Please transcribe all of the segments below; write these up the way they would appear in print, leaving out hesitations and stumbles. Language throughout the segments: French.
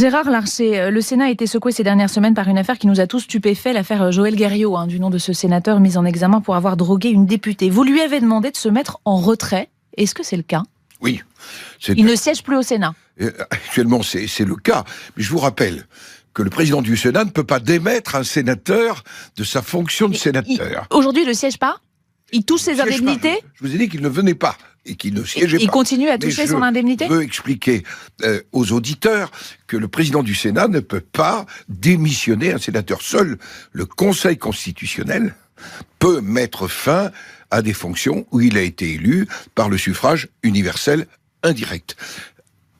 Gérard Larcher, le Sénat a été secoué ces dernières semaines par une affaire qui nous a tous stupéfaits, l'affaire Joël Guerriau, du nom de ce sénateur mis en examen pour avoir drogué une députée. Vous lui avez demandé de se mettre en retrait. Est-ce que c'est le cas ? Oui. Il ne siège plus au Sénat. Actuellement, c'est le cas. Mais je vous rappelle que le président du Sénat ne peut pas démettre un sénateur de sa fonction de sénateur. Aujourd'hui, il ne siège pas ? Il touche ses indemnités ? Je vous ai dit qu'il ne venait pas et qu'il ne siégeait pas. Il continue à toucher son indemnité ? Je veux expliquer aux auditeurs que le président du Sénat ne peut pas démissionner un sénateur. Seul le Conseil constitutionnel peut mettre fin à des fonctions où il a été élu par le suffrage universel indirect.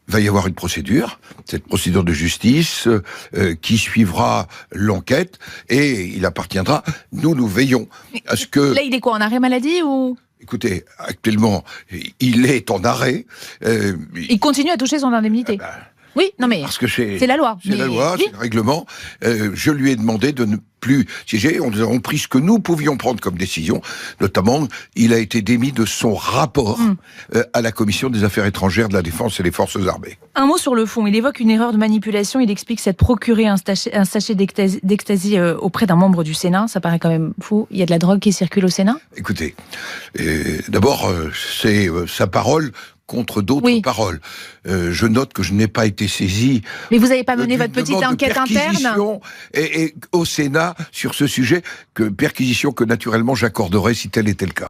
Il va y avoir une procédure, cette procédure de justice qui suivra l'enquête et il appartiendra, nous veillons à ce que... Là, il est quoi, en arrêt maladie ou... Écoutez, actuellement, il est en arrêt. Il continue à toucher son indemnité. Oui, non mais parce que c'est la loi. C'est la loi, c'est le règlement. Je lui ai demandé de ne plus siéger. Nous avons pris ce que nous pouvions prendre comme décision. Notamment, il a été démis de son rapport à la Commission des Affaires étrangères, de la Défense et des Forces armées. Un mot sur le fond. Il évoque une erreur de manipulation. Il explique s'être procuré un sachet d'ecstasy auprès d'un membre du Sénat. Ça paraît quand même fou. Il y a de la drogue qui circule au Sénat ? Écoutez, d'abord, c'est sa parole contre d'autres paroles. Je note que je n'ai pas été saisi. Mais vous n'avez pas mené votre petite enquête interne et au Sénat sur ce sujet, perquisition que naturellement j'accorderais si tel était le cas.